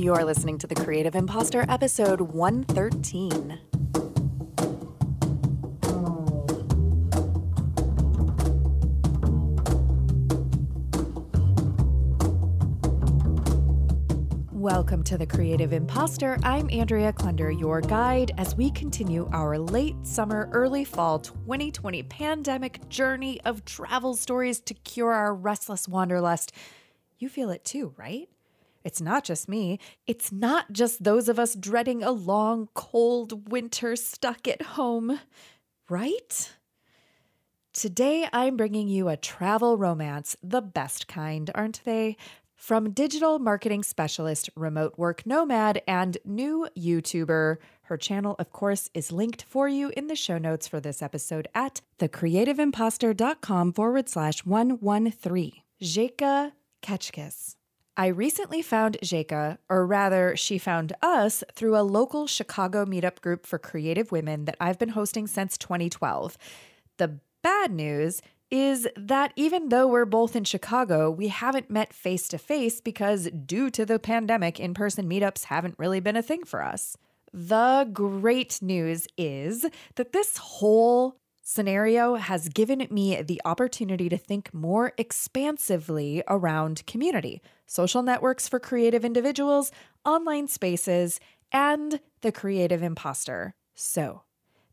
You're listening to The Creative Imposter, episode 113. Welcome to The Creative Imposter. I'm Andrea Klender, your guide, as we continue our late summer, early fall 2020 pandemic journey of travel stories to cure our restless wanderlust. You feel it too, right? It's not just me. It's not just those of us dreading a long, cold winter stuck at home, right? Today, I'm bringing you a travel romance, the best kind, aren't they? From digital marketing specialist, remote work nomad, and new YouTuber. Her channel, of course, is linked for you in the show notes for this episode at thecreativeimposter.com/113. Zselyke Kecskés. I recently found Zselyke, or rather, she found us through a local Chicago meetup group for creative women that I've been hosting since 2012. The bad news is that even though we're both in Chicago, we haven't met face to face because due to the pandemic, in-person meetups haven't really been a thing for us. The great news is that this whole scenario has given me the opportunity to think more expansively around community, social networks for creative individuals, online spaces, and the creative imposter. So,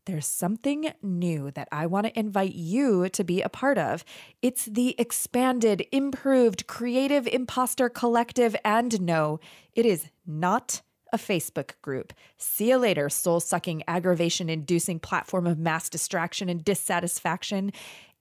there's something new that I want to invite you to be a part of. It's the expanded, improved Creative Imposter Collective, and no, it is not a Facebook group. See you later, soul-sucking, aggravation-inducing platform of mass distraction and dissatisfaction.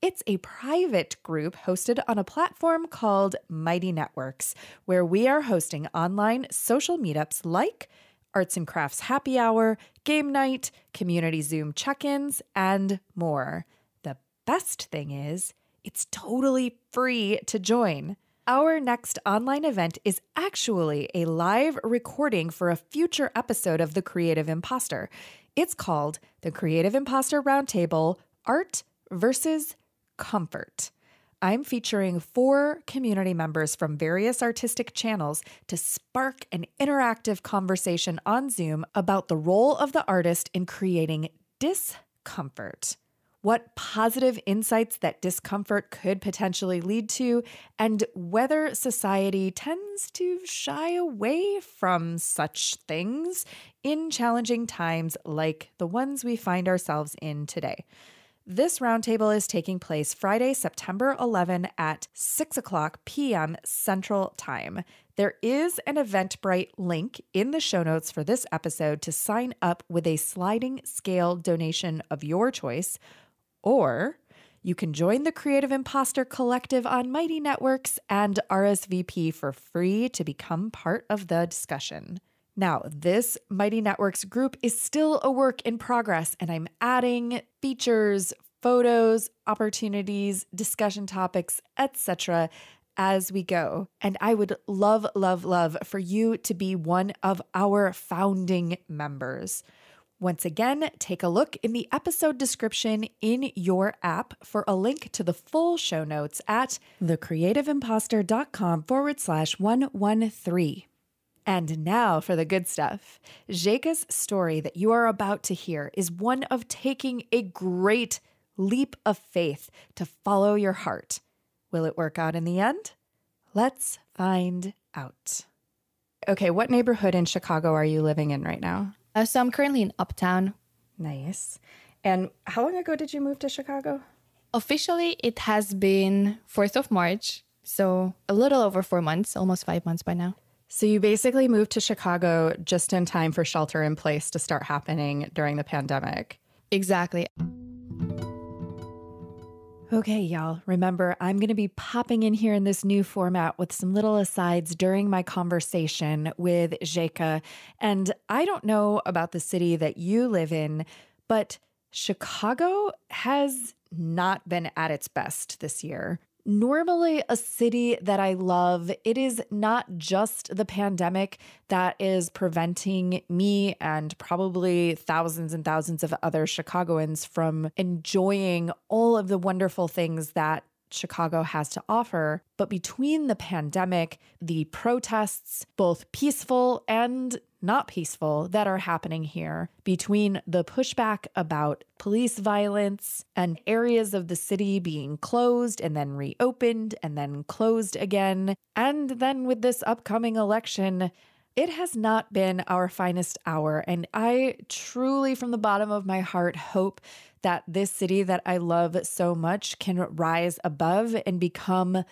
It's a private group hosted on a platform called Mighty Networks, where we are hosting online social meetups like arts and crafts happy hour, game night, community Zoom check-ins, and more. The best thing is, it's totally free to join. Our next online event is actually a live recording for a future episode of The Creative Imposter. It's called The Creative Imposter Roundtable, Art versus Comfort. I'm featuring 4 community members from various artistic channels to spark an interactive conversation on Zoom about the role of the artist in creating discomfort, what positive insights that discomfort could potentially lead to, and whether society tends to shy away from such things in challenging times like the ones we find ourselves in today. This roundtable is taking place Friday, September 11 at 6:00 p.m. Central Time. There is an Eventbrite link in the show notes for this episode to sign up with a sliding scale donation of your choice, or you can join the Creative Imposter Collective on Mighty Networks and RSVP for free to become part of the discussion. Now, this Mighty Networks group is still a work in progress, and I'm adding features, photos, opportunities, discussion topics, etc. as we go. And I would love, love, love for you to be one of our founding members. Once again, take a look in the episode description in your app for a link to the full show notes at thecreativeimposter.com/113. And now for the good stuff. Zselyke's story that you are about to hear is one of taking a great leap of faith to follow your heart. Will it work out in the end? Let's find out. Okay, what neighborhood in Chicago are you living in right now? So I'm currently in Uptown. Nice. And how long ago did you move to Chicago? Officially, it has been 4th of March. So a little over 4 months, almost 5 months by now. So you basically moved to Chicago just in time for shelter in place to start happening during the pandemic. Exactly. Okay, y'all, remember, I'm going to be popping in here in this new format with some little asides during my conversation with Zselyke. And I don't know about the city that you live in, but Chicago has not been at its best this year. Normally a city that I love, it is not just the pandemic that is preventing me and probably thousands and thousands of other Chicagoans from enjoying all of the wonderful things that Chicago has to offer. But between the pandemic, the protests, both peaceful and not peaceful, that are happening here, between the pushback about police violence and areas of the city being closed and then reopened and then closed again, and then with this upcoming election, it has not been our finest hour. And I truly, from the bottom of my heart, hope that this city that I love so much can rise above and become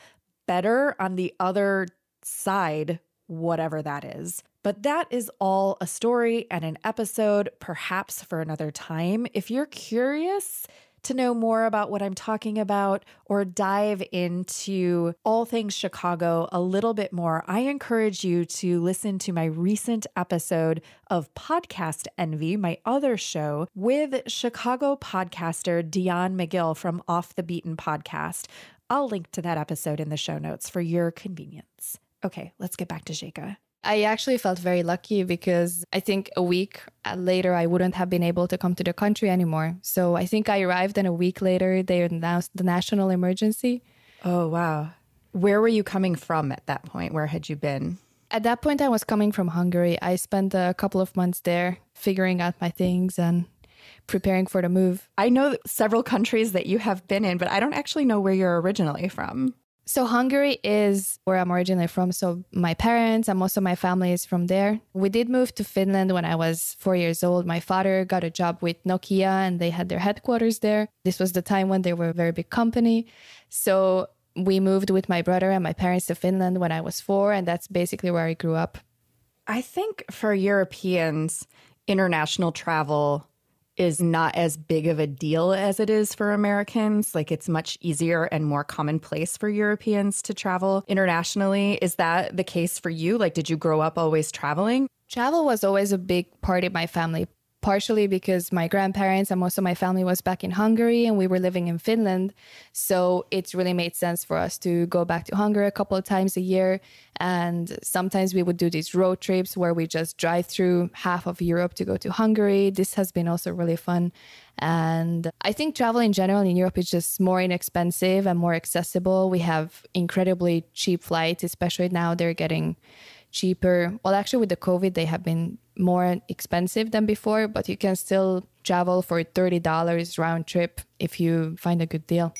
better on the other side, whatever that is. But that is all a story and an episode, perhaps for another time. If you're curious to know more about what I'm talking about or dive into all things Chicago a little bit more, I encourage you to listen to my recent episode of Podcast Envy, my other show, with Chicago podcaster Dion McGill from Off the Beaten Podcast. I'll link to that episode in the show notes for your convenience. Okay, let's get back to Zselyke. I actually felt very lucky because I think a week later, I wouldn't have been able to come to the country anymore. So I think I arrived and a week later, they announced the national emergency. Oh, wow. Where were you coming from at that point? Where had you been? At that point, I was coming from Hungary. I spent a couple of months there figuring out my things and preparing for the move. I know several countries that you have been in, but I don't actually know where you're originally from. So Hungary is where I'm originally from. So my parents and most of my family is from there. We did move to Finland when I was 4 years old. My father got a job with Nokia and they had their headquarters there. This was the time when they were a very big company. So we moved with my brother and my parents to Finland when I was 4. And that's basically where I grew up. I think for Europeans, international travel is not as big of a deal as it is for Americans. Like, it's much easier and more commonplace for Europeans to travel internationally. Is that the case for you? Like, did you grow up always traveling? Travel was always a big part of my family, partially because my grandparents and most of my family was back in Hungary and we were living in Finland. So it really made sense for us to go back to Hungary a couple of times a year. And sometimes we would do these road trips where we just drive through half of Europe to go to Hungary. This has been also really fun. And I think travel in general in Europe is just more inexpensive and more accessible. We have incredibly cheap flights, especially now they're getting cheaper. Well, actually with the COVID, they have been more expensive than before, but you can still travel for $30 round trip if you find a good deal.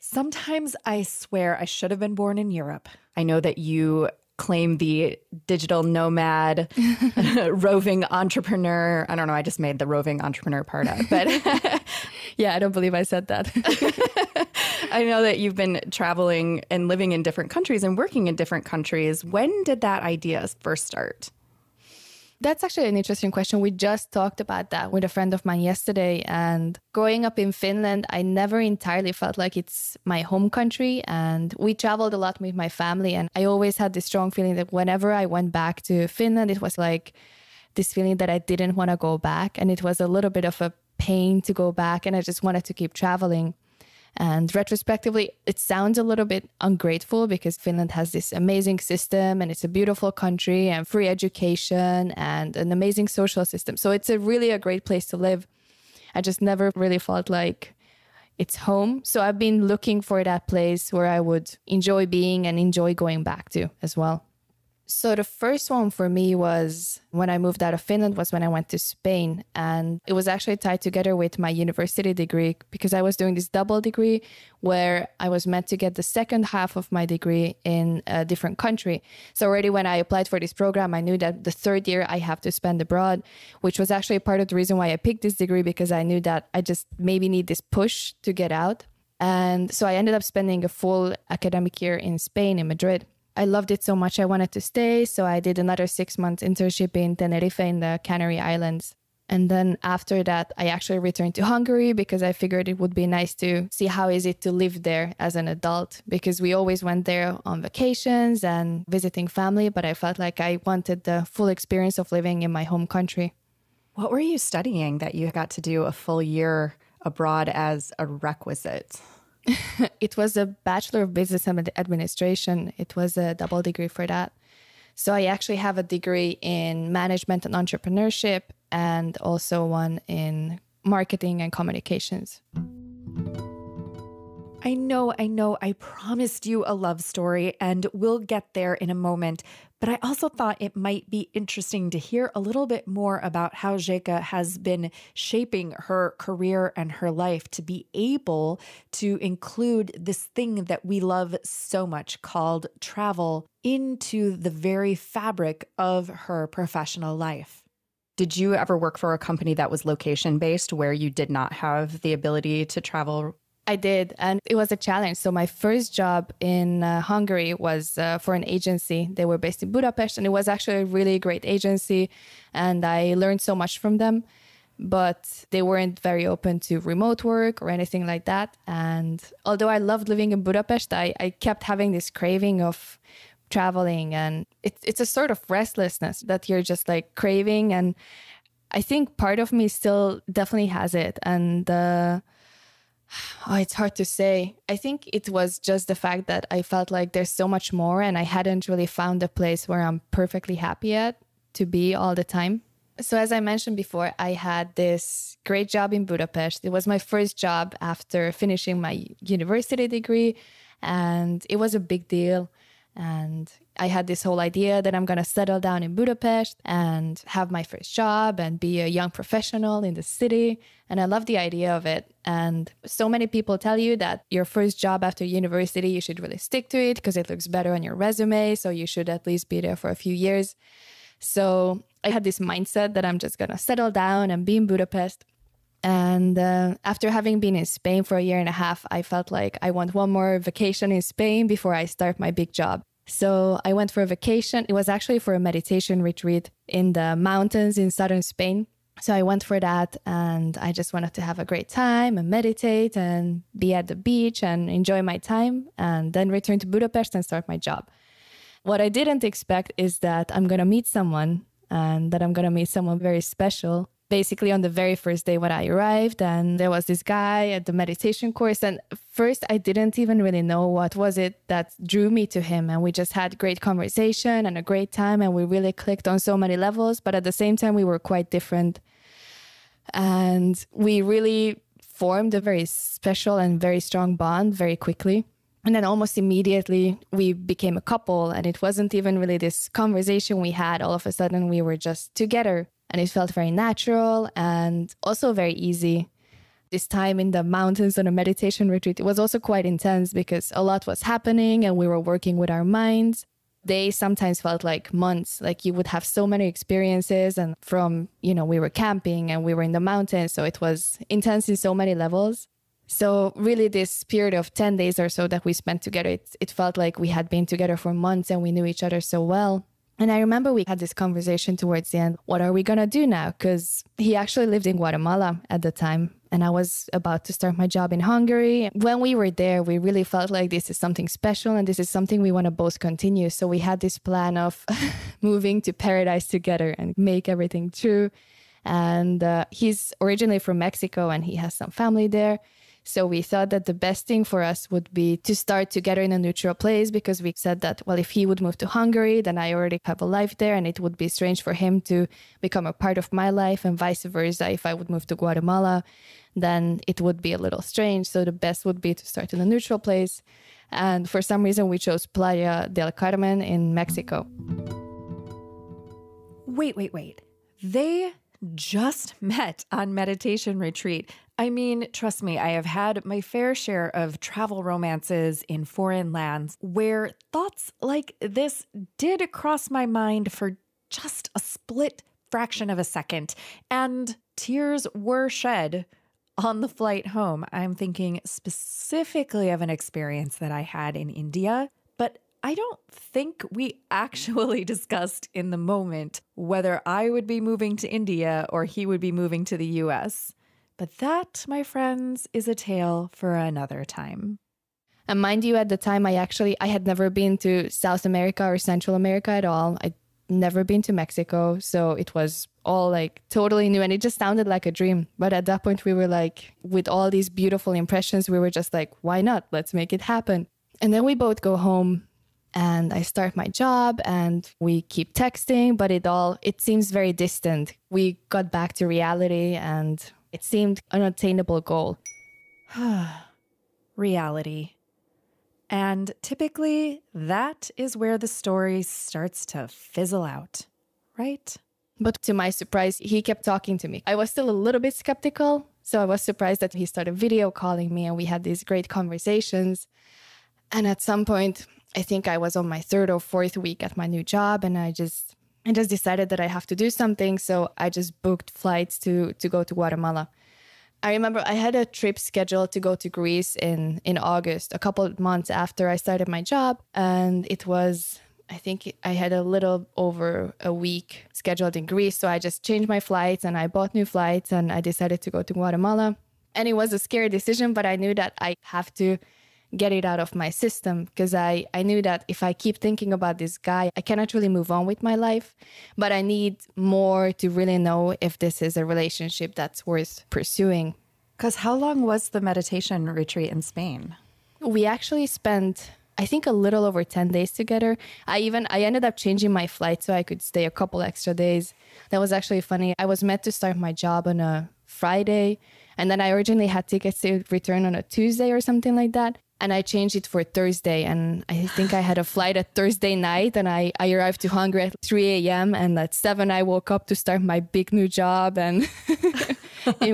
Sometimes I swear I should have been born in Europe. I know that you claim the digital nomad, roving entrepreneur. I don't know, I just made the roving entrepreneur part up, but yeah, I don't believe I said that. I know that you've been traveling and living in different countries and working in different countries. When did that idea first start? That's actually an interesting question. We just talked about that with a friend of mine yesterday. And growing up in Finland, I never entirely felt like it's my home country. And we traveled a lot with my family. And I always had this strong feeling that whenever I went back to Finland, it was like this feeling that I didn't want to go back. And it was a little bit of a pain to go back. And I just wanted to keep traveling. And retrospectively, it sounds a little bit ungrateful because Finland has this amazing system and it's a beautiful country and free education and an amazing social system. So it's really a great place to live. I just never really felt like it's home. So I've been looking for that place where I would enjoy being and enjoy going back to as well. So the first one for me was when I moved out of Finland was when I went to Spain. And it was actually tied together with my university degree because I was doing this double degree where I was meant to get the second half of my degree in a different country. So already when I applied for this program, I knew that the third year I have to spend abroad, which was actually part of the reason why I picked this degree because I knew that I just maybe need this push to get out. And so I ended up spending a full academic year in Spain, in Madrid. I loved it so much I wanted to stay. So I did another 6 months internship in Tenerife in the Canary Islands. And then after that, I actually returned to Hungary because I figured it would be nice to see how is it to live there as an adult, because we always went there on vacations and visiting family. But I felt like I wanted the full experience of living in my home country. What were you studying that you got to do a full year abroad as a requisite? It was a Bachelor of Business Administration. It was a double degree for that. So I actually have a degree in management and entrepreneurship and also one in marketing and communications. I know. I promised you a love story, and we'll get there in a moment. But I also thought it might be interesting to hear a little bit more about how Zselyke has been shaping her career and her life to be able to include this thing that we love so much called travel into the very fabric of her professional life. Did you ever work for a company that was location-based where you did not have the ability to travel? I did, and it was a challenge. So my first job in Hungary was for an agency. They were based in Budapest, and it was actually a really great agency, and I learned so much from them. But they weren't very open to remote work or anything like that. And although I loved living in Budapest, I kept having this craving of traveling, and it's a sort of restlessness that you're just like craving. And I think part of me still definitely has it. And it's hard to say. I think it was just the fact that I felt like there's so much more, and I hadn't really found a place where I'm perfectly happy at to be all the time. So as I mentioned before, I had this great job in Budapest. It was my first job after finishing my university degree, and it was a big deal. And I had this whole idea that I'm going to settle down in Budapest and have my first job and be a young professional in the city. And I love the idea of it. And so many people tell you that your first job after university, you should really stick to it because it looks better on your resume. So you should at least be there for a few years. So I had this mindset that I'm just going to settle down and be in Budapest. And after having been in Spain for a year and a half, I felt like I want one more vacation in Spain before I start my big job. So I went for a vacation. It was actually for a meditation retreat in the mountains in southern Spain. So I went for that, and I just wanted to have a great time and meditate and be at the beach and enjoy my time, and then return to Budapest and start my job. What I didn't expect is that I'm going to meet someone, and that I'm going to meet someone very special. Basically on the very first day when I arrived, and there was this guy at the meditation course, and first I didn't even really know what was it that drew me to him, and we just had great conversation and a great time, and we really clicked on so many levels, but at the same time we were quite different, and we really formed a very special and very strong bond very quickly. And then almost immediately we became a couple, and it wasn't even really this conversation we had. All of a sudden we were just together. And it felt very natural and also very easy. This time in the mountains on a meditation retreat, it was also quite intense because a lot was happening and we were working with our minds. Days sometimes felt like months, like you would have so many experiences. And from, we were camping and we were in the mountains. So it was intense in so many levels. So really this period of 10 days or so that we spent together, it felt like we had been together for months and we knew each other so well. And I remember we had this conversation towards the end. What are we going to do now? Because he actually lived in Guatemala at the time, and I was about to start my job in Hungary. When we were there, we really felt like this is something special and this is something we want to both continue. So we had this plan of moving to paradise together and make everything true. And he's originally from Mexico and he has some family there. So we thought that the best thing for us would be to start together in a neutral place, because we said that, well, if he would move to Hungary, then I already have a life there and it would be strange for him to become a part of my life, and vice versa. If I would move to Guatemala, then it would be a little strange. So the best would be to start in a neutral place. And for some reason, we chose Playa del Carmen in Mexico. Wait. They just met on meditation retreat. I mean, trust me, I have had my fair share of travel romances in foreign lands where thoughts like this did cross my mind for just a split fraction of a second, and tears were shed on the flight home. I'm thinking specifically of an experience that I had in India, but I don't think we actually discussed in the moment whether I would be moving to India or he would be moving to the US. But that, my friends, is a tale for another time. And mind you, at the time, I had never been to South America or Central America at all. I'd never been to Mexico. So it was all like totally new. And it just sounded like a dream. But at that point, we were like, with all these beautiful impressions, we were just like, why not? Let's make it happen. And then we both go home and I start my job and we keep texting, but it seems very distant. We got back to reality and it seemed an unattainable goal. reality. And typically, that is where the story starts to fizzle out, right? But to my surprise, he kept talking to me. I was still a little bit skeptical, so I was surprised that he started video calling me and we had these great conversations. And at some point, I think I was on my third or fourth week at my new job, and I just decided that I have to do something. So I just booked flights to go to Guatemala. I remember I had a trip scheduled to go to Greece in August, a couple of months after I started my job. And it was, I think I had a little over a week scheduled in Greece. So I just changed my flights and I bought new flights and I decided to go to Guatemala. And it was a scary decision, but I knew that I have to get it out of my system, because I knew that if I keep thinking about this guy, I cannot really move on with my life. But I need more to really know if this is a relationship that's worth pursuing. Because how long was the meditation retreat in Spain? We actually spent, I think, a little over 10 days together. I ended up changing my flight so I could stay a couple extra days. That was actually funny. I was meant to start my job on a Friday, and then I originally had tickets to return on a Tuesday or something like that. And I changed it for Thursday. And I think I had a flight at Thursday night. And I arrived to Hungary at 3 a.m. And at 7, I woke up to start my big new job. And it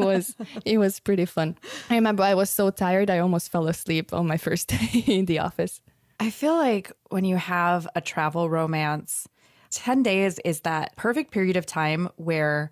was pretty fun. I remember I was so tired, I almost fell asleep on my first day in the office. I feel like when you have a travel romance, 10 days is that perfect period of time where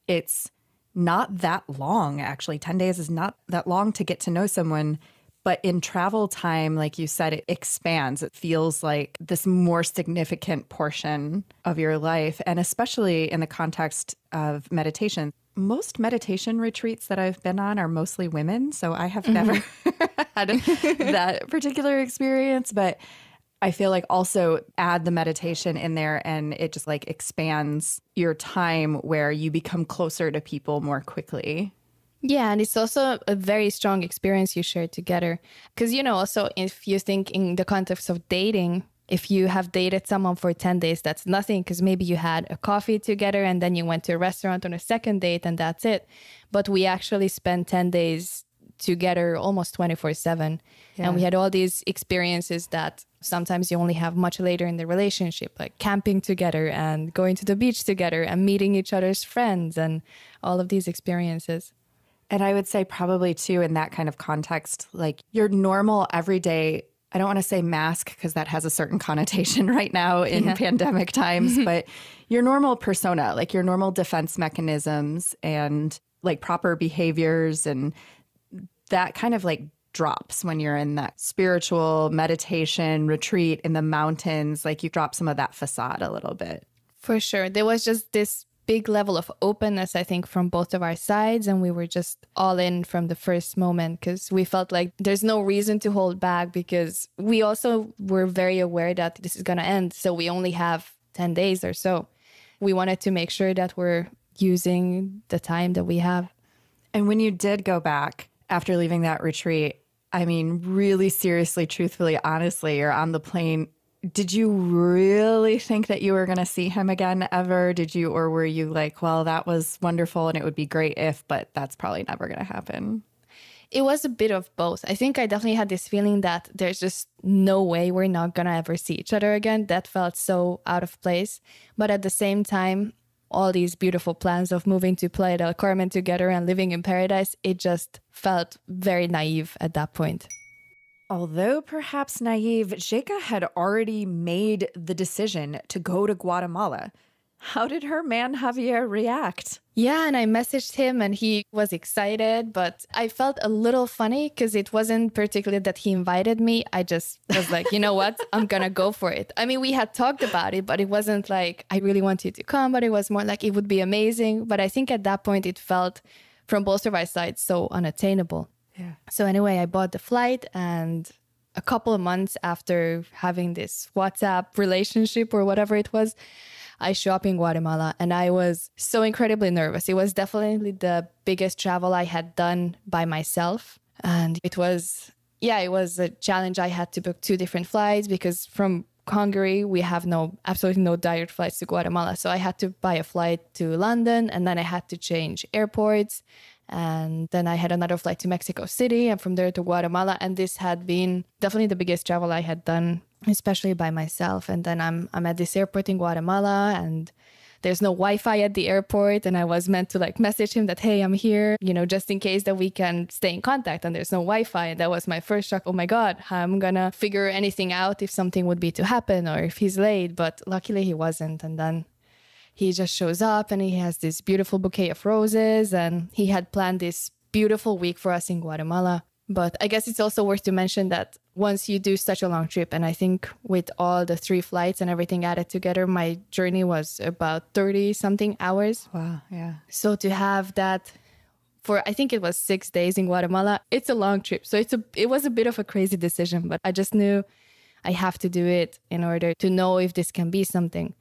it's not that long, actually. 10 days is not that long to get to know someone. But in travel time, like you said, it expands. It feels like this more significant portion of your life. And especially in the context of meditation, most meditation retreats that I've been on are mostly women. So I have never had that particular experience. But I feel like also add the meditation in there and it just like expands your time where you become closer to people more quickly. Yeah, and it's also a very strong experience you share together. Because, also if you think in the context of dating, if you have dated someone for 10 days, that's nothing, because maybe you had a coffee together and then you went to a restaurant on a second date and that's it. But we actually spent 10 days together almost 24/7. Yeah. And we had all these experiences that sometimes you only have much later in the relationship, like camping together and going to the beach together and meeting each other's friends and all of these experiences. And I would say probably too, in that kind of context, like your normal everyday, I don't want to say mask because that has a certain connotation right now in pandemic times, but your normal persona, like your normal defense mechanisms and like proper behaviors, and that kind of like drops when you're in that spiritual meditation retreat in the mountains. Like you drop some of that facade a little bit. For sure. There was just this big level of openness, I think, from both of our sides. And we were just all in from the first moment because we felt like there's no reason to hold back, because we also were very aware that this is going to end. So we only have 10 days or so. We wanted to make sure that we're using the time that we have. And when you did go back after leaving that retreat, I mean, really seriously, truthfully, honestly, you're on the plane. Did you really think that you were going to see him again ever? Or were you like, well, that was wonderful and it would be great if, but that's probably never going to happen? It was a bit of both. I think I definitely had this feeling that there's just no way we're not going to ever see each other again. That felt so out of place. But at the same time, all these beautiful plans of moving to Playa del Carmen together and living in paradise, it just felt very naive at that point. Although perhaps naive, Zselyke had already made the decision to go to Guatemala. How did her man Javier react? Yeah, and I messaged him and he was excited, but I felt a little funny because it wasn't particularly that he invited me. I just was like, you know what? I'm going to go for it. I mean, we had talked about it, but it wasn't like I really want you to come, but it was more like it would be amazing. But I think at that point it felt from both of our sides so unattainable. Yeah. So anyway, I bought the flight, and a couple of months after having this WhatsApp relationship or whatever it was, I show up in Guatemala and I was so incredibly nervous. It was definitely the biggest travel I had done by myself. And it was a challenge. I had to book 2 different flights because from Hungary, we have absolutely no direct flights to Guatemala. So I had to buy a flight to London and then I had to change airports. And then I had another flight to Mexico City and from there to Guatemala. And this had been definitely the biggest travel I had done, especially by myself. And then I'm at this airport in Guatemala and there's no Wi-Fi at the airport. And I was meant to like message him that, hey, I'm here, you know, just in case that we can stay in contact. And there's no Wi-Fi. And that was my first shock. Oh my God, I'm going to figure anything out if something would be to happen or if he's late. But luckily he wasn't. And then he just shows up and he has this beautiful bouquet of roses and he had planned this beautiful week for us in Guatemala. But I guess it's also worth to mention that once you do such a long trip, and I think with all the 3 flights and everything added together, my journey was about 30 something hours. Wow, yeah. So to have that for, I think it was 6 days in Guatemala, it's a long trip. So it was a bit of a crazy decision, but I just knew I have to do it in order to know if this can be something.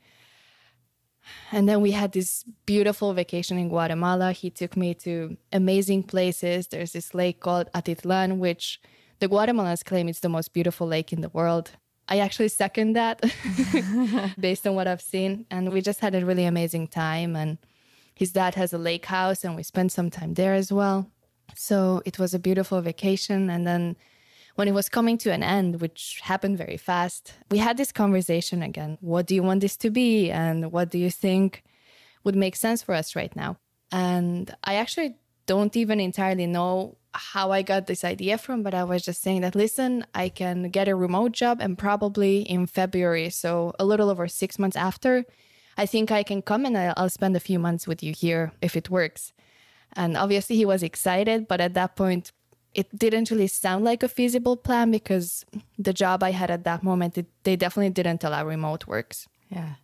And then we had this beautiful vacation in Guatemala. He took me to amazing places. There's this lake called Atitlan, which the Guatemalans claim it's the most beautiful lake in the world. I actually second that based on what I've seen. And we just had a really amazing time. And his dad has a lake house and we spent some time there as well. So it was a beautiful vacation. And then when it was coming to an end, which happened very fast, we had this conversation again. What do you want this to be? And what do you think would make sense for us right now? And I actually don't even entirely know how I got this idea from, but I was just saying that, listen, I can get a remote job and probably in February, so a little over 6 months after, I think I can come and I'll spend a few months with you here if it works. And obviously he was excited, but at that point, it didn't really sound like a feasible plan because the job I had at that moment, they definitely didn't allow remote works. Yeah.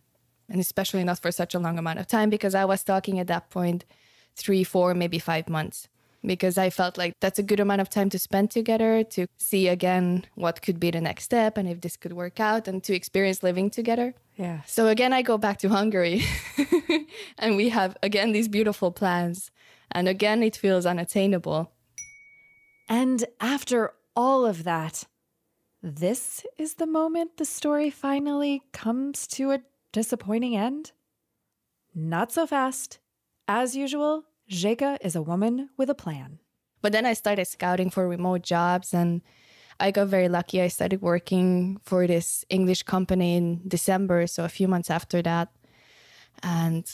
And especially not for such a long amount of time because I was talking at that point 3, 4, maybe 5 months because I felt like that's a good amount of time to spend together to see again what could be the next step and if this could work out and to experience living together. Yeah. So again, I go back to Hungary and we have again these beautiful plans and again it feels unattainable. And after all of that, this is the moment the story finally comes to a disappointing end? Not so fast. As usual, Zselyke is a woman with a plan. But then I started scouting for remote jobs and I got very lucky. I started working for this English company in December, so a few months after that. And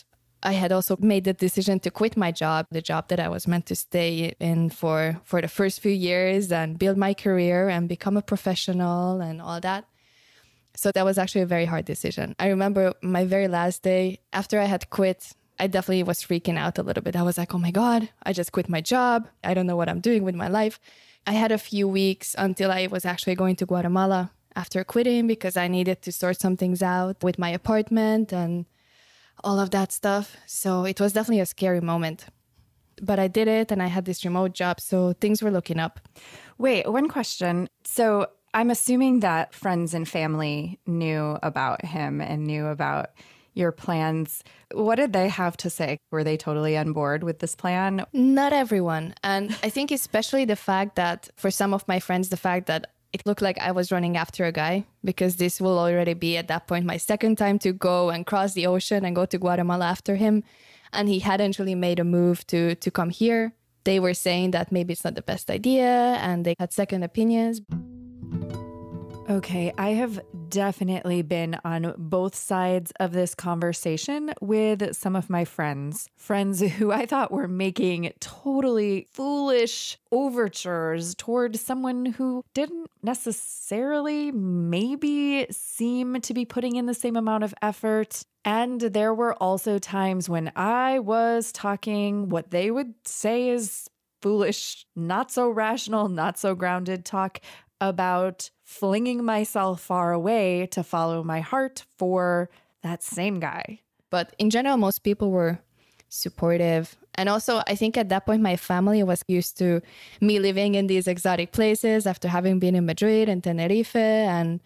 I had also made the decision to quit my job, the job that I was meant to stay in for the first few years and build my career and become a professional and all that. So that was actually a very hard decision. I remember my very last day after I had quit, I definitely was freaking out a little bit. I was like, oh my God, I just quit my job. I don't know what I'm doing with my life. I had a few weeks until I was actually going to Guatemala after quitting because I needed to sort some things out with my apartment and all of that stuff. So it was definitely a scary moment. But I did it and I had this remote job, so things were looking up. Wait, one question. So I'm assuming that friends and family knew about him and knew about your plans. What did they have to say? Were they totally on board with this plan? Not everyone. And I think especially the fact that for some of my friends, the fact that it looked like I was running after a guy because this will already be at that point my second time to go and cross the ocean and go to Guatemala after him. And he hadn't really made a move to come here. They were saying that maybe it's not the best idea and they had second opinions. Okay, I have definitely been on both sides of this conversation with some of my friends who I thought were making totally foolish overtures toward someone who didn't necessarily maybe seem to be putting in the same amount of effort. And there were also times when I was talking what they would say is foolish, not so rational, not so grounded talk about flinging myself far away to follow my heart for that same guy. But in general, most people were supportive. And also, I think at that point, my family was used to me living in these exotic places after having been in Madrid and Tenerife. And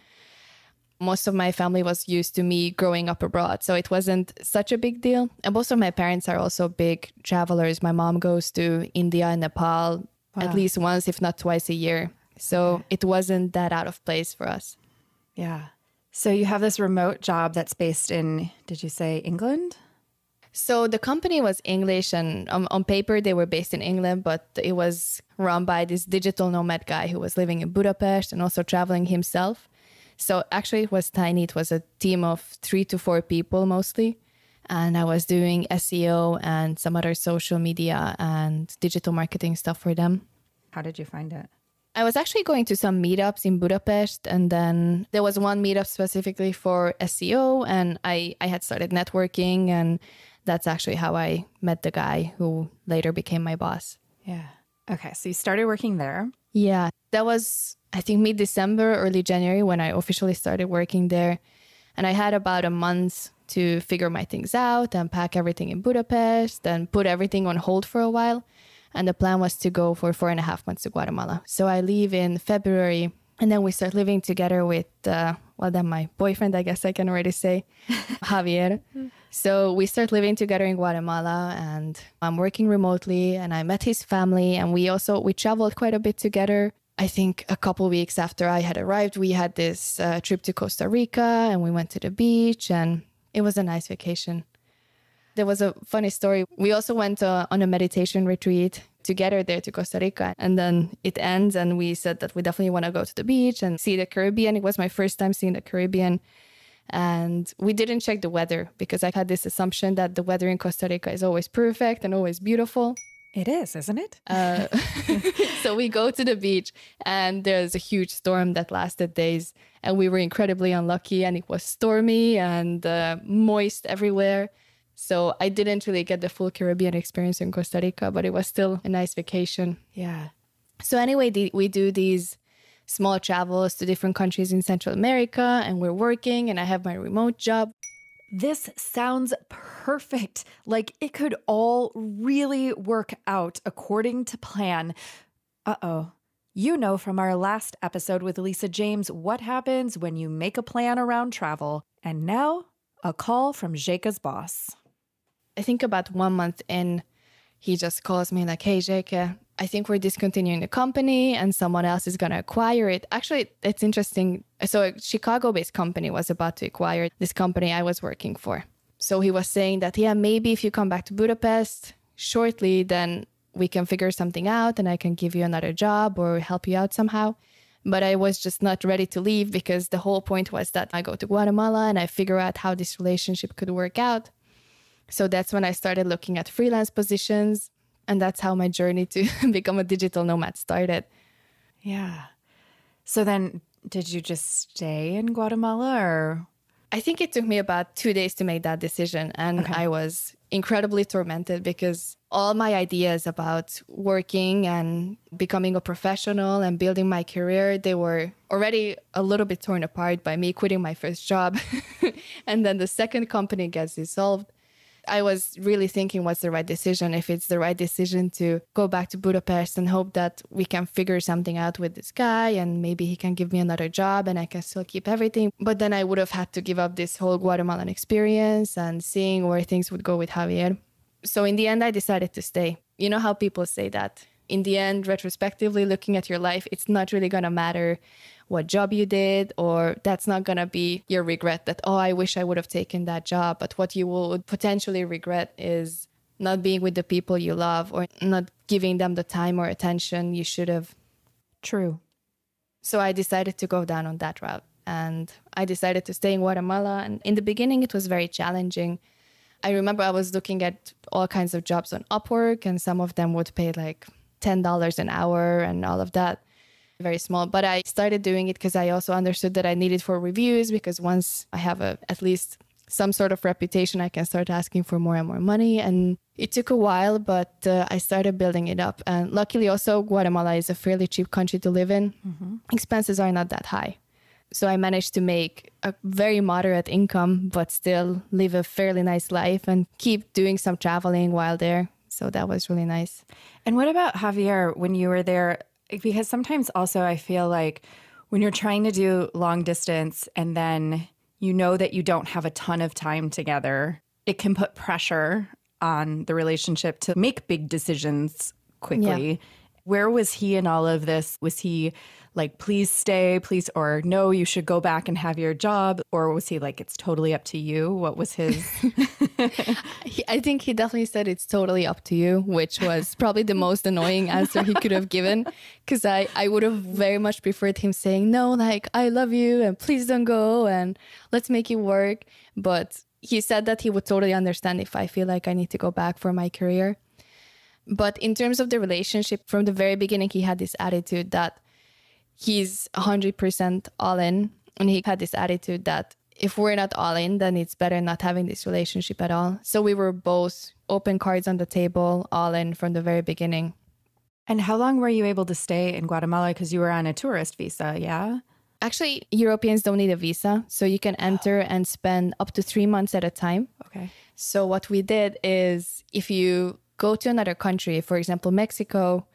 most of my family was used to me growing up abroad. So it wasn't such a big deal. And both of my parents are also big travelers. My mom goes to India and Nepal at least once, if not twice a year. So it wasn't that out of place for us. Yeah. So you have this remote job that's based in, did you say England? So the company was English, and on paper they were based in England, but it was run by this digital nomad guy who was living in Budapest and also traveling himself. So actually it was tiny. It was a team of 3 to 4 people mostly. And I was doing SEO and some other social media and digital marketing stuff for them. How did you find it? I was actually going to some meetups in Budapest, and then there was one meetup specifically for SEO, and I had started networking, and that's actually how I met the guy who later became my boss. Yeah. Okay, so you started working there. Yeah, that was, I think, mid-December, early January when I officially started working there. And I had about a month to figure my things out and pack everything in Budapest and put everything on hold for a while. And the plan was to go for 4.5 months to Guatemala. So I leave in February, and then we start living together with, then my boyfriend, I guess I can already say, Javier. So we start living together in Guatemala, and I'm working remotely, and I met his family, and we traveled quite a bit together. I think a couple weeks after I had arrived, we had this trip to Costa Rica, and we went to the beach, and it was a nice vacation. There was a funny story. We also went on a meditation retreat together there to Costa Rica. And then it ends and we said that we definitely want to go to the beach and see the Caribbean. It was my first time seeing the Caribbean. And we didn't check the weather because I had this assumption that the weather in Costa Rica is always perfect and always beautiful. It is, isn't it? So we go to the beach and there's a huge storm that lasted days. And we were incredibly unlucky, and it was stormy and moist everywhere. So I didn't really get the full Caribbean experience in Costa Rica, but it was still a nice vacation. Yeah. So anyway, we do these small travels to different countries in Central America, and we're working, and I have my remote job. This sounds perfect. Like it could all really work out according to plan. Uh-oh. You know from our last episode with Lisa James what happens when you make a plan around travel. And now, a call from Zselyke's boss. I think about 1 month in, he just calls me like, hey, Zselyke, I think we're discontinuing the company and someone else is going to acquire it. Actually, it's interesting. So a Chicago-based company was about to acquire this company I was working for. So he was saying that, yeah, maybe if you come back to Budapest shortly, then we can figure something out and I can give you another job or help you out somehow. But I was just not ready to leave because the whole point was that I go to Guatemala and I figure out how this relationship could work out. So that's when I started looking at freelance positions. And that's how my journey to become a digital nomad started. Yeah. So then did you just stay in Guatemala or? I think it took me about 2 days to make that decision. And okay. I was incredibly tormented because all my ideas about working and becoming a professional and building my career, they were already a little bit torn apart by me quitting my first job. And then the second company gets dissolved. I was really thinking, what's the right decision? If it's the right decision to go back to Budapest and hope that we can figure something out with this guy and maybe he can give me another job and I can still keep everything. But then I would have had to give up this whole Guatemalan experience and seeing where things would go with Javier. So in the end, I decided to stay. You know how people say that in the end, retrospectively, looking at your life, it's not really going to matter what job you did, or that's not going to be your regret that, oh, I wish I would have taken that job. But what you will potentially regret is not being with the people you love or not giving them the time or attention you should have. True. So I decided to go down on that route and I decided to stay in Guatemala. And in the beginning, it was very challenging. I remember I was looking at all kinds of jobs on Upwork and some of them would pay like $10 an hour and all of that. Very small, but I started doing it because I also understood that I needed for reviews, because once I have at least some sort of reputation, I can start asking for more and more money. And it took a while, but I started building it up. And luckily also Guatemala is a fairly cheap country to live in. Mm-hmm. Expenses are not that high. So I managed to make a very moderate income, but still live a fairly nice life and keep doing some traveling while there. So that was really nice. And what about Javier when you were there? Because sometimes also I feel like when you're trying to do long distance and then you know that you don't have a ton of time together, it can put pressure on the relationship to make big decisions quickly. Yeah. Where was he in all of this? Was he like, please stay, please, or no, you should go back and have your job? Or was he like, it's totally up to you? What was his? I think he definitely said it's totally up to you, which was probably the most annoying answer he could have given, because I would have very much preferred him saying, no, like, I love you and please don't go and let's make it work. But he said that he would totally understand if I feel like I need to go back for my career. But in terms of the relationship, from the very beginning, he had this attitude that he's 100% all in. And he had this attitude that if we're not all in, then it's better not having this relationship at all. So we were both open cards on the table, all in from the very beginning. And how long were you able to stay in Guatemala? Because you were on a tourist visa, yeah? Actually, Europeans don't need a visa. So you can enter and spend up to 3 months at a time. Okay. So what we did is if you go to another country, for example, Mexico,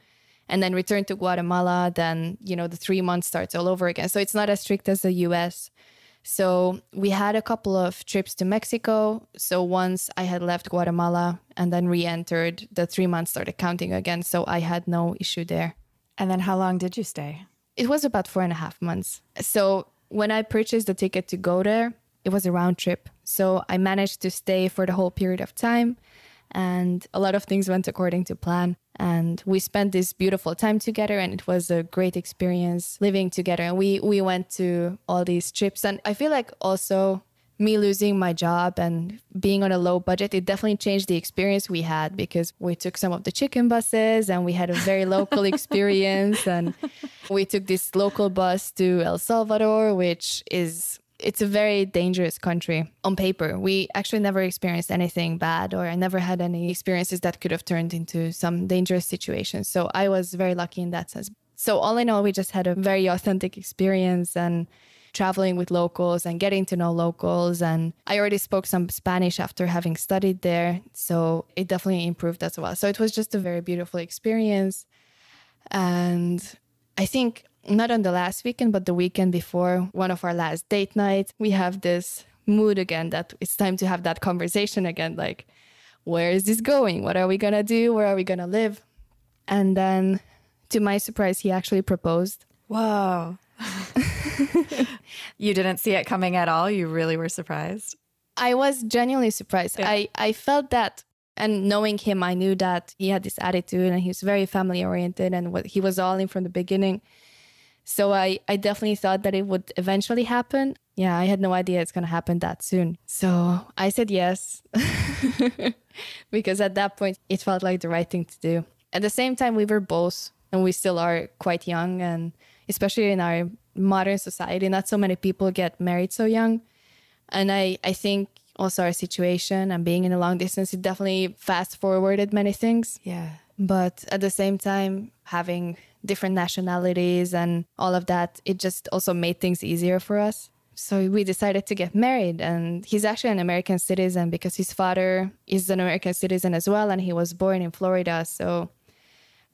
and then return to Guatemala, then, you know, the 3 months starts all over again. So it's not as strict as the US. So we had a couple of trips to Mexico. So once I had left Guatemala and then re-entered, the 3 months started counting again. So I had no issue there. And then how long did you stay? It was about 4.5 months. So when I purchased the ticket to go there, it was a round trip. So I managed to stay for the whole period of time. And a lot of things went according to plan. And we spent this beautiful time together, and it was a great experience living together. And we went to all these trips. And I feel like also me losing my job and being on a low budget, it definitely changed the experience we had, because we took some of the chicken buses and we had a very local experience. And we took this local bus to El Salvador, which is... It's a very dangerous country on paper. We actually never experienced anything bad, or I never had any experiences that could have turned into some dangerous situations. So I was very lucky in that sense. So all in all, we just had a very authentic experience, and traveling with locals and getting to know locals. And I already spoke some Spanish after having studied there. So it definitely improved as well. So it was just a very beautiful experience. And I think... not on the last weekend, but the weekend before, one of our last date nights, we have this mood again that it's time to have that conversation again. Like, where is this going? What are we going to do? Where are we going to live? And then, to my surprise, he actually proposed. Whoa. You didn't see it coming at all? You really were surprised? I was genuinely surprised. Yeah. I felt that. And knowing him, I knew that he had this attitude and he was very family oriented, and he was all in from the beginning. So I definitely thought that it would eventually happen. Yeah, I had no idea it's going to happen that soon. So I said yes, because at that point, it felt like the right thing to do. At the same time, we were both, and we still are, quite young. And especially in our modern society, not so many people get married so young. And I think also our situation and being in a long distance, it definitely fast forwarded many things. Yeah. But at the same time, having different nationalities and all of that, it just also made things easier for us. So we decided to get married, and he's actually an American citizen because his father is an American citizen as well, and he was born in Florida. So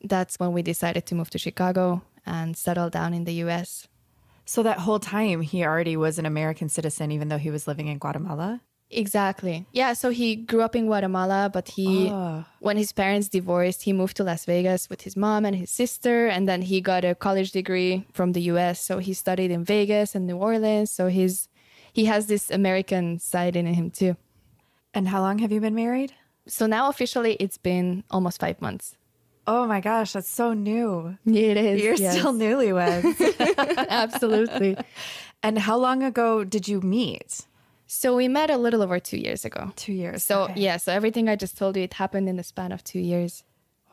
that's when we decided to move to Chicago and settle down in the US. So that whole time he already was an American citizen, even though he was living in Guatemala? Exactly. Yeah, so he grew up in Guatemala, but when his parents divorced, he moved to Las Vegas with his mom and his sister, and then he got a college degree from the US. So he studied in Vegas and New Orleans. So he has this American side in him too. And how long have you been married? So now officially it's been almost 5 months. Oh my gosh, that's so new. It is. You're still newlyweds. Absolutely. And how long ago did you meet? So we met a little over 2 years ago. 2 years. So okay. Yeah, so everything I just told you, it happened in the span of 2 years.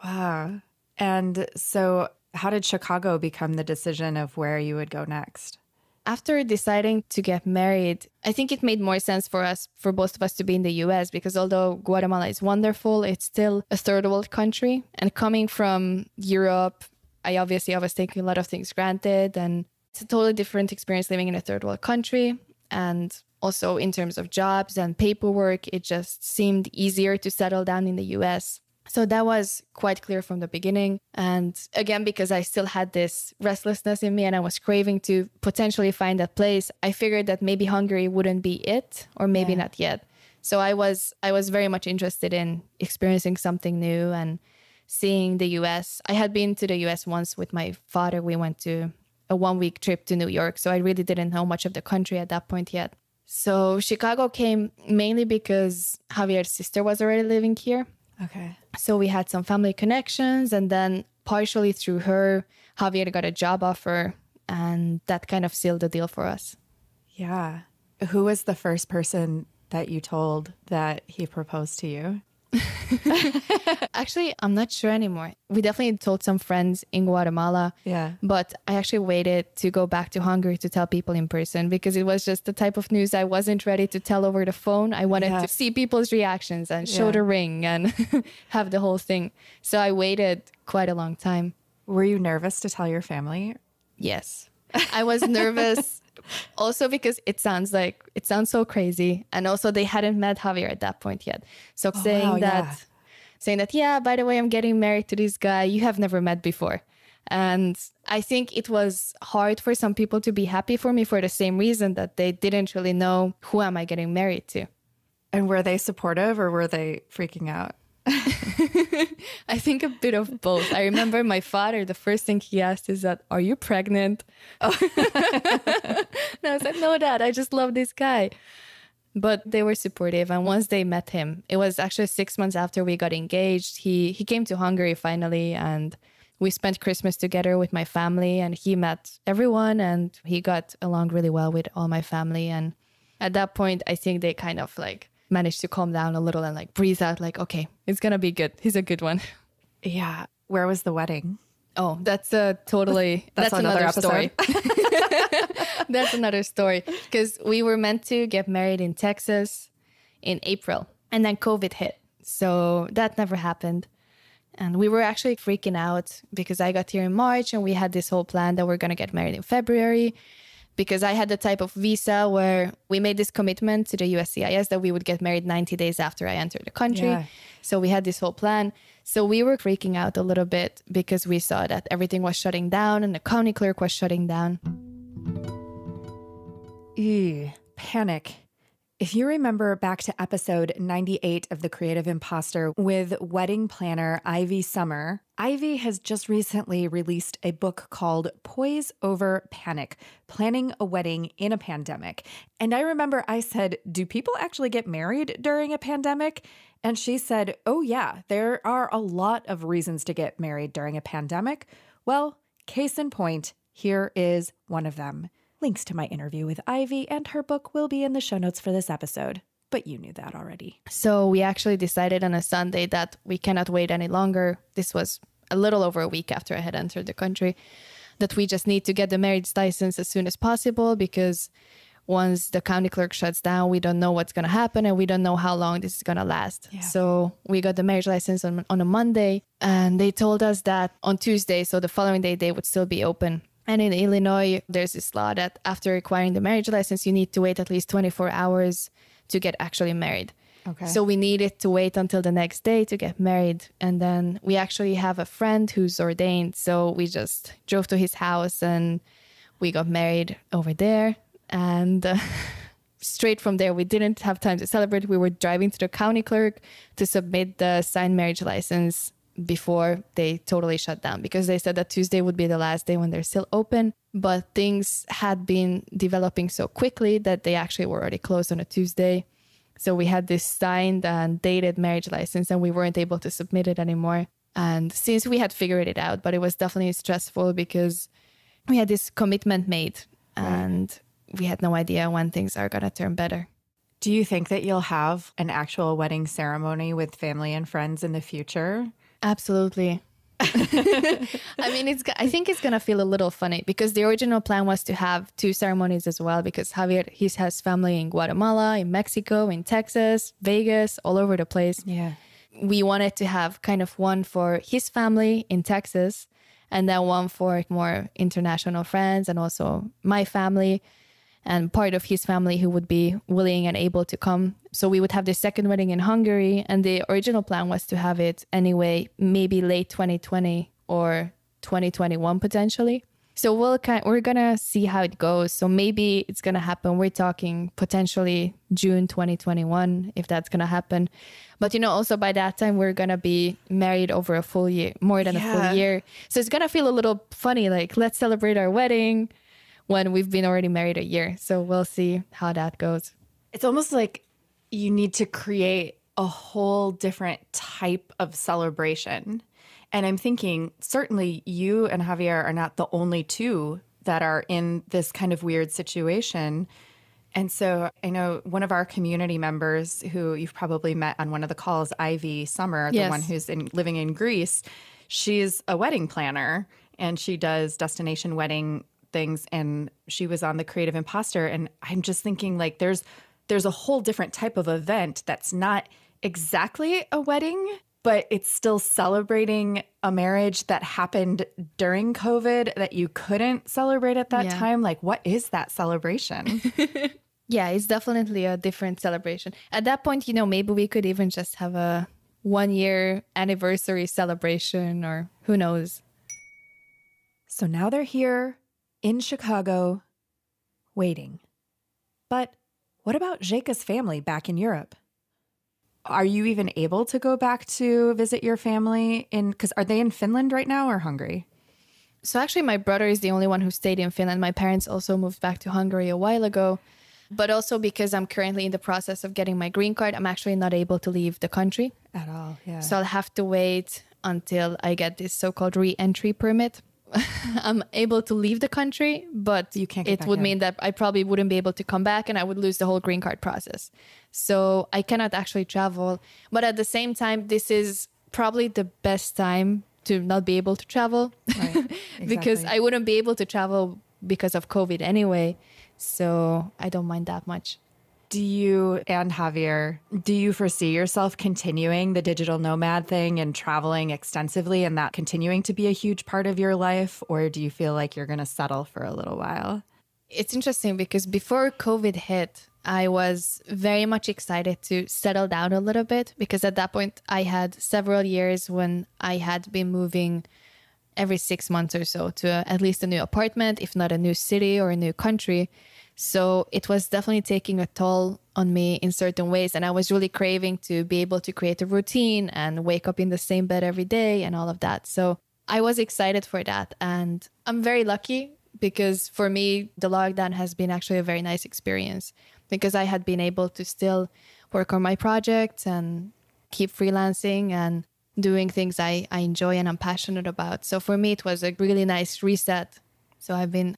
Wow. And so how did Chicago become the decision of where you would go next? After deciding to get married, I think it made more sense for both of us to be in the US, because although Guatemala is wonderful, it's still a third world country. And coming from Europe, I was taking a lot of things granted, and it's a totally different experience living in a third world country. And also in terms of jobs and paperwork, it just seemed easier to settle down in the US. So that was quite clear from the beginning. And again, because I still had this restlessness in me and I was craving to potentially find a place, I figured that maybe Hungary wouldn't be it, or maybe not yet. So I was very much interested in experiencing something new and seeing the US. I had been to the US once with my father. We went to a 1-week trip to New York. So I really didn't know much of the country at that point yet. So Chicago came mainly because Javier's sister was already living here. Okay. So we had some family connections, and then partially through her, Javier got a job offer, and that kind of sealed the deal for us. Yeah. Who was the first person that you told that he proposed to you? Actually, I'm not sure anymore. We definitely told some friends in Guatemala. Yeah. But I actually waited to go back to Hungary to tell people in person because it was just the type of news I wasn't ready to tell over the phone. I wanted to see people's reactions and show the ring and have the whole thing. So I waited quite a long time. Were you nervous to tell your family? Yes. I was nervous also because it sounds so crazy. And also they hadn't met Javier at that point yet. So saying that, yeah, by the way, I'm getting married to this guy you have never met before. And I think it was hard for some people to be happy for me for the same reason that they didn't really know who am I getting married to. And were they supportive or were they freaking out? I think a bit of both. I remember my father, the first thing he asked is that, are you pregnant? Oh. And I was like, no, Dad, I just love this guy. But they were supportive. And once they met him, it was actually 6 months after we got engaged. He came to Hungary finally, and we spent Christmas together with my family, and he met everyone and he got along really well with all my family. And at that point, I think they kind of like managed to calm down a little and like breathe out like, okay, it's going to be good. He's a good one. Yeah. Where was the wedding? Oh, that's another story. That's another story. Because we were meant to get married in Texas in April and then COVID hit. So that never happened. And we were actually freaking out because I got here in March and we had this whole plan that we're going to get married in February. Because I had the type of visa where we made this commitment to the USCIS that we would get married 90 days after I entered the country. Yeah. So we had this whole plan. So we were freaking out a little bit because we saw that everything was shutting down and the county clerk was shutting down. Ew, panic. If you remember back to episode 98 of The Creative Imposter with wedding planner Ivy Summer, Ivy has just recently released a book called Poise Over Panic, Planning a Wedding in a Pandemic. And I remember I said, do people actually get married during a pandemic? And she said, oh yeah, there are a lot of reasons to get married during a pandemic. Well, case in point, here is one of them. Links to my interview with Ivy and her book will be in the show notes for this episode, but you knew that already. So we actually decided on a Sunday that we cannot wait any longer. This was a little over a week after I had entered the country, that we just need to get the marriage license as soon as possible because once the county clerk shuts down, we don't know what's going to happen and we don't know how long this is going to last. Yeah. So we got the marriage license on a Monday and they told us that on Tuesday, so the following day, they would still be open. And in Illinois, there's this law that after acquiring the marriage license, you need to wait at least 24 hours to get actually married. Okay. So we needed to wait until the next day to get married. And then we actually have a friend who's ordained. So we just drove to his house and we got married over there. And straight from there, we didn't have time to celebrate. We were driving to the county clerk to submit the signed marriage license before they totally shut down because they said that Tuesday would be the last day when they're still open. But things had been developing so quickly that they actually were already closed on a Tuesday. So we had this signed and dated marriage license and we weren't able to submit it anymore. And since we had figured it out, but it was definitely stressful because we had this commitment made and we had no idea when things are going to turn better. Do you think that you'll have an actual wedding ceremony with family and friends in the future? Absolutely. I mean, I think it's going to feel a little funny because the original plan was to have 2 ceremonies as well because Javier, he has family in Guatemala, in Mexico, in Texas, Vegas, all over the place. Yeah. We wanted to have kind of one for his family in Texas and then one for more international friends and also my family and part of his family who would be willing and able to come. So we would have the second wedding in Hungary. And the original plan was to have it anyway, maybe late 2020 or 2021 potentially. So we're going to see how it goes. So maybe it's going to happen. We're talking potentially June 2021, if that's going to happen. But, also by that time, we're going to be married over a full year, more than a full year. So it's going to feel a little funny, like, let's celebrate our wedding when we've been already married a year. So we'll see how that goes. It's almost like you need to create a whole different type of celebration. And I'm thinking, certainly you and Javier are not the only two that are in this kind of weird situation. And so I know one of our community members who you've probably met on one of the calls, Ivy Summer, the one who's living in Greece, she's a wedding planner and she does destination wedding things. And she was on the Creative Imposter. And I'm just thinking, like, there's a whole different type of event that's not exactly a wedding, but it's still celebrating a marriage that happened during COVID that you couldn't celebrate at that time. Like, what is that celebration? Yeah, it's definitely a different celebration. At that point, maybe we could even just have a 1-year anniversary celebration, or who knows. So now they're here in Chicago waiting. But what about Zselyke's family back in Europe? Are you even able to go back to visit your family because are they in Finland right now or Hungary? So actually, my brother is the only one who stayed in Finland. My parents also moved back to Hungary a while ago. But also because I'm currently in the process of getting my green card, I'm actually not able to leave the country. At all, yeah. So I'll have to wait until I get this so-called re-entry permit. I'm able to leave the country, but you can't it would mean that I probably wouldn't be able to come back and I would lose the whole green card process. So I cannot actually travel. But at the same time, this is probably the best time to not be able to travel. Right, exactly. Because I wouldn't be able to travel because of COVID anyway. So I don't mind that much. Do you and Javier, do you foresee yourself continuing the digital nomad thing and traveling extensively and that continuing to be a huge part of your life? Or do you feel like you're going to settle for a little while? It's interesting because before COVID hit, I was very much excited to settle down a little bit because at that point I had several years when I had been moving every 6 months or so to at least a new apartment, if not a new city or a new country. So it was definitely taking a toll on me in certain ways. And I was really craving to be able to create a routine and wake up in the same bed every day and all of that. So I was excited for that. And I'm very lucky because for me, the lockdown has been actually a very nice experience because I had been able to still work on my projects and keep freelancing and doing things I enjoy and I'm passionate about. So for me, it was a really nice reset. So I've been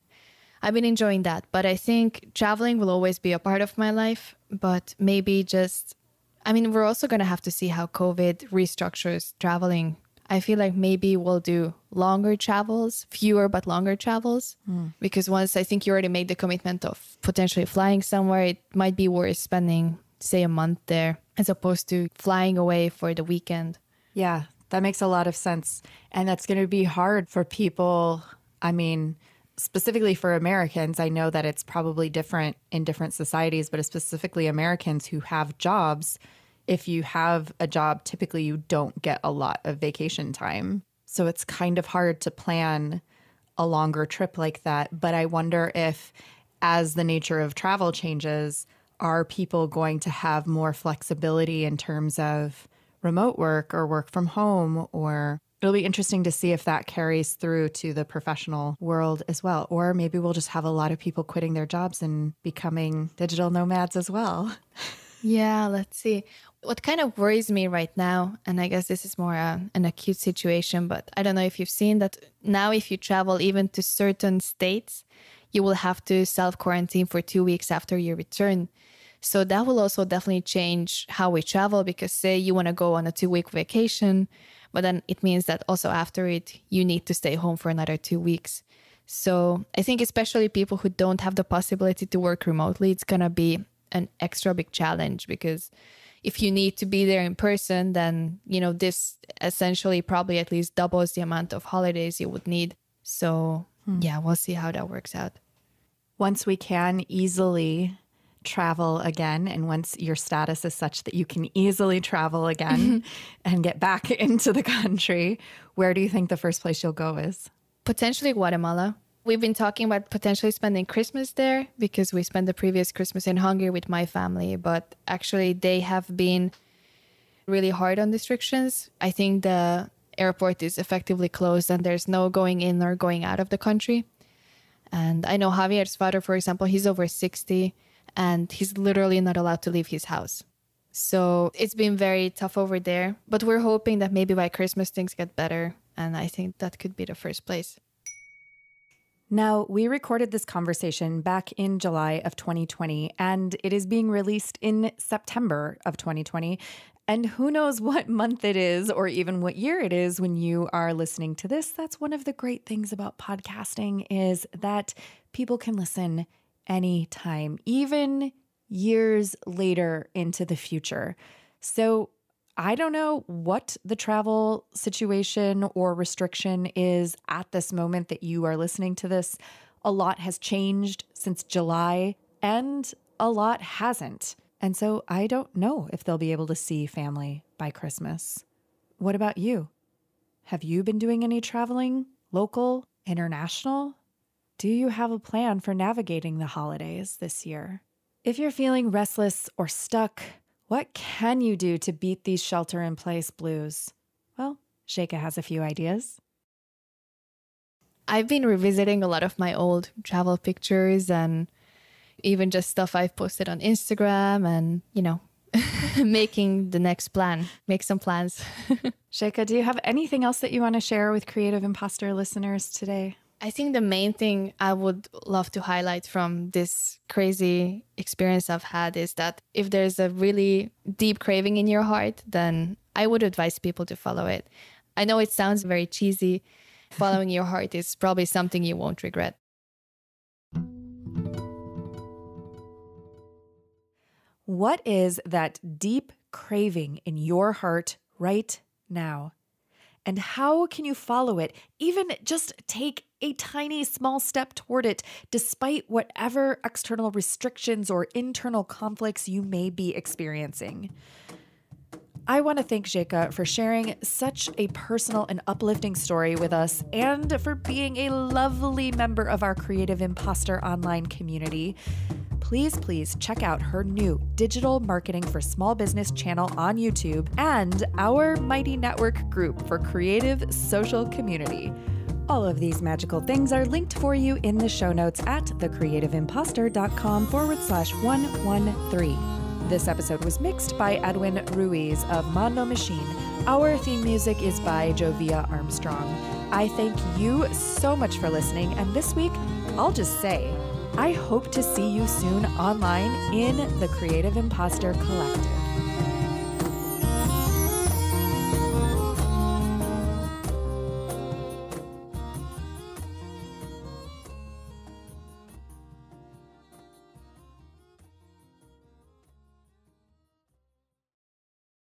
enjoying that. But I think traveling will always be a part of my life. But maybe we're also going to have to see how COVID restructures traveling. I feel like maybe we'll do longer travels, fewer but longer travels. Because once I think you already made the commitment of potentially flying somewhere, it might be worth spending, say, a month there as opposed to flying away for the weekend. Yeah, that makes a lot of sense. And that's going to be hard for people. I mean, specifically for Americans, I know that it's probably different in different societies, but specifically Americans who have jobs. If you have a job, typically you don't get a lot of vacation time. So it's kind of hard to plan a longer trip like that. But I wonder if, as the nature of travel changes, are people going to have more flexibility in terms of remote work or work from home? Or it'll be interesting to see if that carries through to the professional world as well. Or maybe we'll just have a lot of people quitting their jobs and becoming digital nomads as well. Yeah, let's see. What kind of worries me right now, and I guess this is more an acute situation, but I don't know if you've seen that now if you travel even to certain states, you will have to self-quarantine for 2 weeks after you return. So that will also definitely change how we travel because say you want to go on a 2-week vacation, but then it means that also after it, you need to stay home for another 2 weeks. So I think especially people who don't have the possibility to work remotely, it's going to be an extra big challenge because if you need to be there in person, then, this essentially probably at least doubles the amount of holidays you would need. So yeah, we'll see how that works out. Once we can easily travel again, and once your status is such that you can easily travel again and get back into the country, where do you think the first place you'll go is? Potentially Guatemala. We've been talking about potentially spending Christmas there because we spent the previous Christmas in Hungary with my family, but actually they have been really hard on restrictions. I think the airport is effectively closed and there's no going in or going out of the country. And I know Javier's father, for example, he's over 60 and he's literally not allowed to leave his house. So it's been very tough over there, but we're hoping that maybe by Christmas things get better. And I think that could be the first place. Now, we recorded this conversation back in July of 2020, and it is being released in September of 2020. And who knows what month it is or even what year it is when you are listening to this. That's one of the great things about podcasting is that people can listen anytime, even years later into the future. So I don't know what the travel situation or restriction is at this moment that you are listening to this. A lot has changed since July and a lot hasn't. And so I don't know if they'll be able to see family by Christmas. What about you? Have you been doing any traveling, local, international? Do you have a plan for navigating the holidays this year? If you're feeling restless or stuck, what can you do to beat these shelter-in-place blues? Well, Zselyke has a few ideas. I've been revisiting a lot of my old travel pictures and even just stuff I've posted on Instagram and, making the next plan, make some plans. Zselyke, do you have anything else that you want to share with Creative Imposter listeners today? I think the main thing I would love to highlight from this crazy experience I've had is that if there's a really deep craving in your heart, then I would advise people to follow it. I know it sounds very cheesy. Following your heart is probably something you won't regret. What is that deep craving in your heart right now? And how can you follow it? Even just take a tiny small step toward it, despite whatever external restrictions or internal conflicts you may be experiencing. I want to thank Zselyke for sharing such a personal and uplifting story with us and for being a lovely member of our Creative Imposter online community. Please check out her new Digital Marketing for Small Business channel on YouTube and our Mighty Network group for creative social community. All of these magical things are linked for you in the show notes at thecreativeimpostor.com/113. This episode was mixed by Edwin Ruiz of Mondo Machine. Our theme music is by Jovia Armstrong. I thank you so much for listening, and this week, I'll just say, I hope to see you soon online in the Creative Imposter Collective.